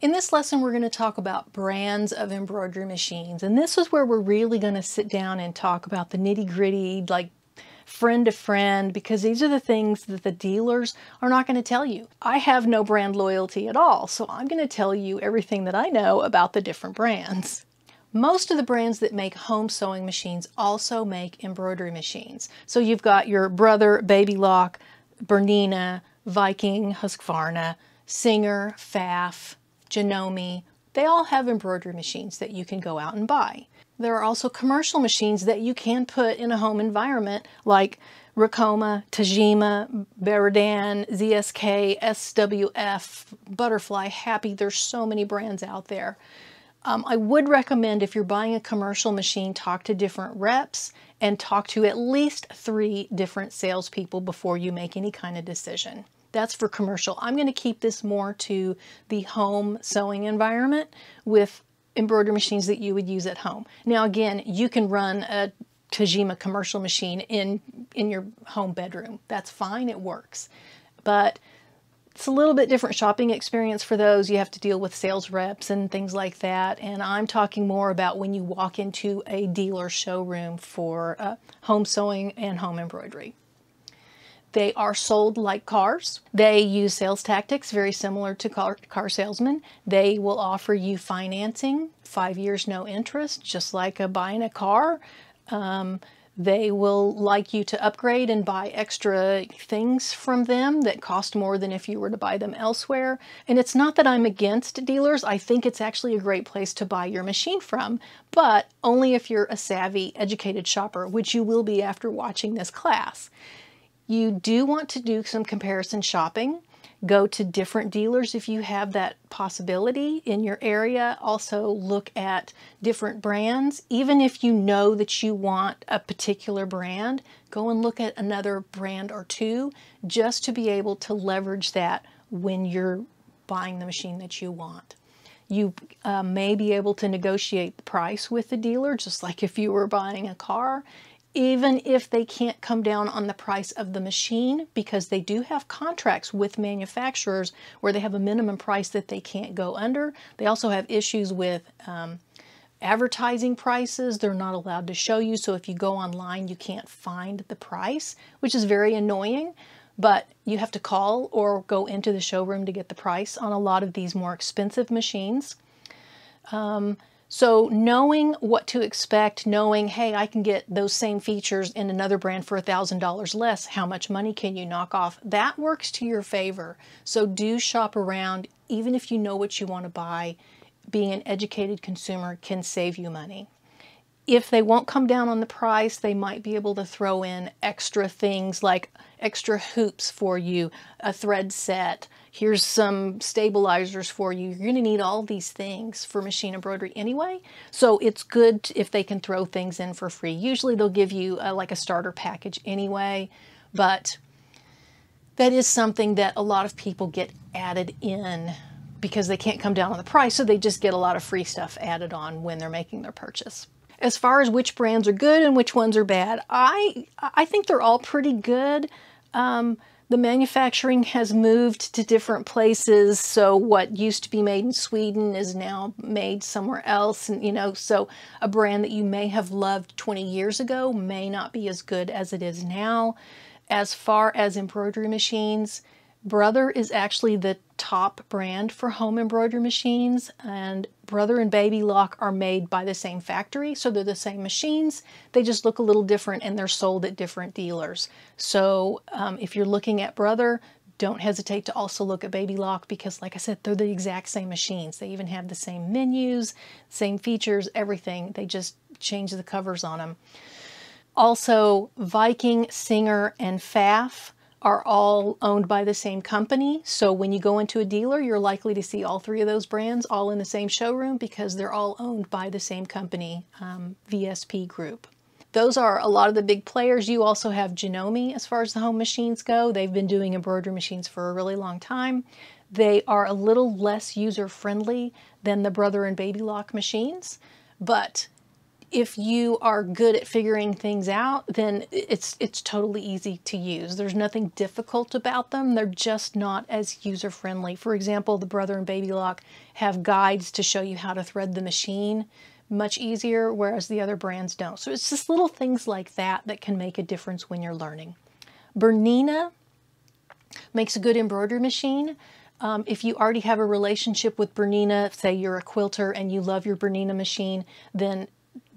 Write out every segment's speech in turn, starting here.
In this lesson, we're going to talk about brands of embroidery machines. And this is where we're really going to sit down and talk about the nitty-gritty, like friend to friend, because these are the things that the dealers are not going to tell you. I have no brand loyalty at all, so I'm going to tell you everything that I know about the different brands. Most of the brands that make home sewing machines also make embroidery machines. So you've got your Brother, Baby Lock, Bernina, Viking, Husqvarna, Singer, Pfaff, Janome. They all have embroidery machines that you can go out and buy. There are also commercial machines that you can put in a home environment like Ricoma, Tajima, Beridan, ZSK, SWF, Butterfly, Happy. There's so many brands out there. I would recommend, if you're buying a commercial machine, talk to different reps and talk to at least 3 different salespeople before you make any kind of decision. That's for commercial. I'm going to keep this more to the home sewing environment with embroidery machines that you would use at home. Now again, you can run a Tajima commercial machine in your home bedroom. That's fine, it works. But it's a little bit different shopping experience for those. You have to deal with sales reps and things like that. And I'm talking more about when you walk into a dealer showroom for home sewing and home embroidery. They are sold like cars. They use sales tactics very similar to car salesmen. They will offer you financing, 5 years no interest, just like buying a car. They will like you to upgrade and buy extra things from them that cost more than if you were to buy them elsewhere. And it's not that I'm against dealers. I think it's actually a great place to buy your machine from, but only if you're a savvy, educated shopper, which you will be after watching this class. You do want to do some comparison shopping. Go to different dealers if you have that possibility in your area. Also look at different brands. Even if you know that you want a particular brand, go and look at another brand or 2 just to be able to leverage that when you're buying the machine that you want. You may be able to negotiate the price with the dealer, just like if you were buying a car. Even if they can't come down on the price of the machine, because they do have contracts with manufacturers where they have a minimum price that they can't go under. They also have issues with advertising prices. They're not allowed to show you, so if you go online you can't find the price, which is very annoying, but you have to call or go into the showroom to get the price on a lot of these more expensive machines. So knowing what to expect, knowing, hey, I can get those same features in another brand for $1,000 less, how much money can you knock off? That works to your favor. So do shop around, even if you know what you want to buy. Being an educated consumer can save you money. If they won't come down on the price, they might be able to throw in extra things like extra hoops for you, a thread set. Here's some stabilizers for you. You're going to need all these things for machine embroidery anyway, so it's good if they can throw things in for free. Usually they'll give you like a starter package anyway, but that is something that a lot of people get added in because they can't come down on the price, so they just get a lot of free stuff added on when they're making their purchase. As far as which brands are good and which ones are bad, I think they're all pretty good. The manufacturing has moved to different places, so what used to be made in Sweden is now made somewhere else, and so a brand that you may have loved 20 years ago may not be as good as it is now. As far as embroidery machines, Brother is actually the top brand for home embroidery machines, and Brother and Baby Lock are made by the same factory, so they're the same machines. They just look a little different and they're sold at different dealers. So if you're looking at Brother, don't hesitate to also look at Baby Lock, because like I said, they're the exact same machines. They even have the same menus, same features, everything. They just change the covers on them. Also, Viking, Singer, and Pfaff are all owned by the same company. So when you go into a dealer, you're likely to see all 3 of those brands all in the same showroom because they're all owned by the same company, VSP Group. Those are a lot of the big players. You also have Janome as far as the home machines go. They've been doing embroidery machines for a really long time. They are a little less user-friendly than the Brother and Baby Lock machines, but if you are good at figuring things out, then it's totally easy to use. There's nothing difficult about them. They're just not as user-friendly. For example, the Brother and Baby Lock have guides to show you how to thread the machine much easier, whereas the other brands don't. So it's just little things like that that can make a difference when you're learning. Bernina makes a good embroidery machine. If you already have a relationship with Bernina, say you're a quilter and you love your Bernina machine, then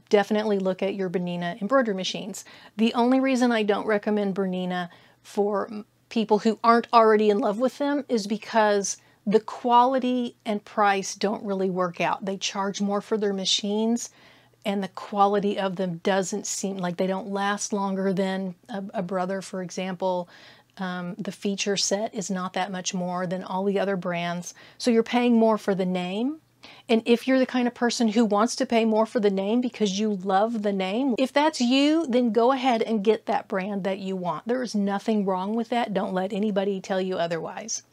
definitely look at your Bernina embroidery machines. The only reason I don't recommend Bernina for people who aren't already in love with them is because the quality and price don't really work out. They charge more for their machines, and the quality of them doesn't seem like they don't last longer than a Brother, for example. The feature set is not that much more than all the other brands. So you're paying more for the name. And if you're the kind of person who wants to pay more for the name because you love the name, if that's you, then go ahead and get that brand that you want. There is nothing wrong with that. Don't let anybody tell you otherwise.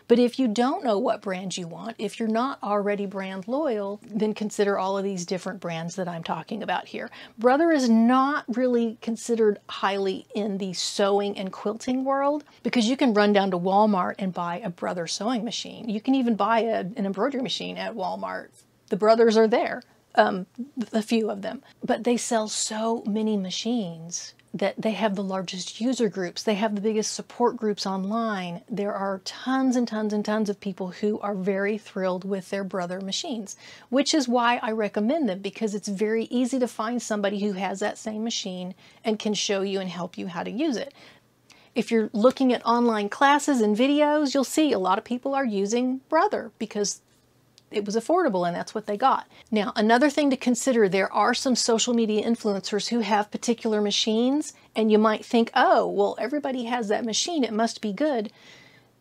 But if you don't know what brand you want, if you're not already brand loyal, then consider all of these different brands that I'm talking about here. Brother is not really considered highly in the sewing and quilting world because you can run down to Walmart and buy a Brother sewing machine. You can even buy an embroidery machine at Walmart. The Brothers are there, a few of them. But they sell so many machines that they have the largest user groups. They have the biggest support groups online. There are tons and tons and tons of people who are very thrilled with their Brother machines, which is why I recommend them, because it's very easy to find somebody who has that same machine and can show you and help you how to use it. If you're looking at online classes and videos, you'll see a lot of people are using Brother because it was affordable and that's what they got. Now, another thing to consider, there are some social media influencers who have particular machines, and you might think, oh, well, everybody has that machine, it must be good.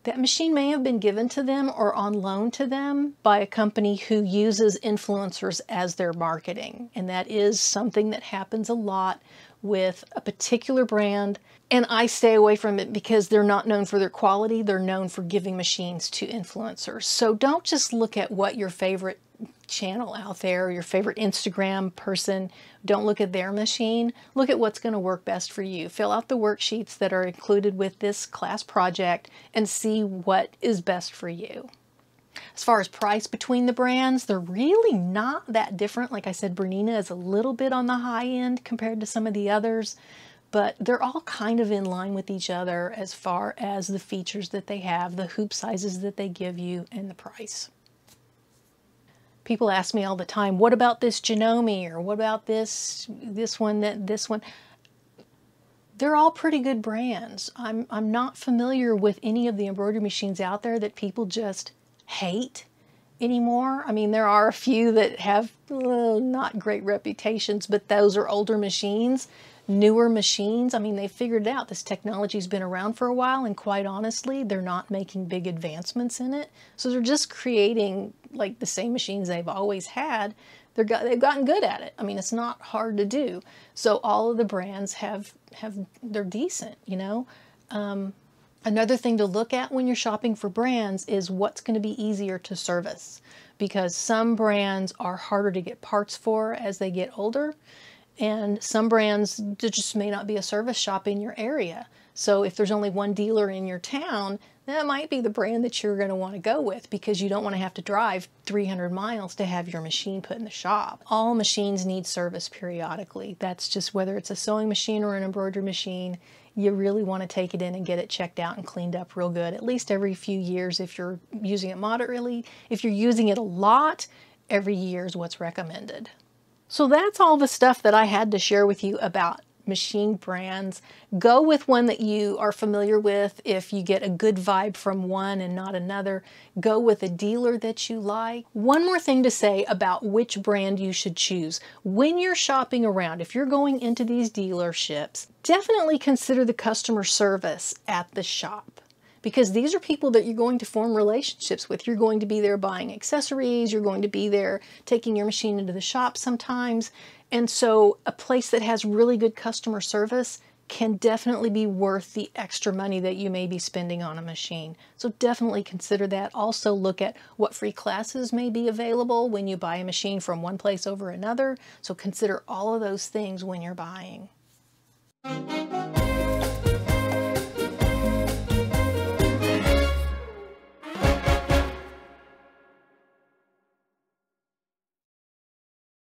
That machine may have been given to them or on loan to them by a company who uses influencers as their marketing. And that is something that happens a lot with a particular brand. And I stay away from it because they're not known for their quality. They're known for giving machines to influencers. So don't just look at what your favorite channel out there, your favorite Instagram person, don't look at their machine. Look at what's going to work best for you. Fill out the worksheets that are included with this class project and see what is best for you. As far as price between the brands, they're really not that different. Like I said, Bernina is a little bit on the high end compared to some of the others, but they're all kind of in line with each other as far as the features that they have, the hoop sizes that they give you, and the price. People ask me all the time, what about this Janome, or what about this one? They're all pretty good brands. I'm not familiar with any of the embroidery machines out there that people just hate anymore. I mean, there are a few that have not great reputations, but those are older machines. Newer machines, I mean, they figured it out. This technology's been around for a while, and quite honestly, they're not making big advancements in it. So they're just creating like the same machines they've always had. They've gotten good at it. I mean, it's not hard to do. So all of the brands they're decent, you know. Another thing to look at when you're shopping for brands is what's going to be easier to service, because some brands are harder to get parts for as they get older. And some brands, there just may not be a service shop in your area. So if there's only one dealer in your town, that might be the brand that you're going to want to go with, because you don't want to have to drive 300 miles to have your machine put in the shop. All machines need service periodically. That's just whether it's a sewing machine or an embroidery machine. You really want to take it in and get it checked out and cleaned up real good, at least every few years if you're using it moderately. If you're using it a lot, every year is what's recommended. So that's all the stuff that I had to share with you about machine brands. Go with one that you are familiar with. If you get a good vibe from one and not another, go with a dealer that you like. One more thing to say about which brand you should choose. When you're shopping around, if you're going into these dealerships, definitely consider the customer service at the shop, because these are people that you're going to form relationships with. You're going to be there buying accessories. You're going to be there taking your machine into the shop sometimes. And so a place that has really good customer service can definitely be worth the extra money that you may be spending on a machine. So definitely consider that. Also look at what free classes may be available when you buy a machine from one place over another. So consider all of those things when you're buying.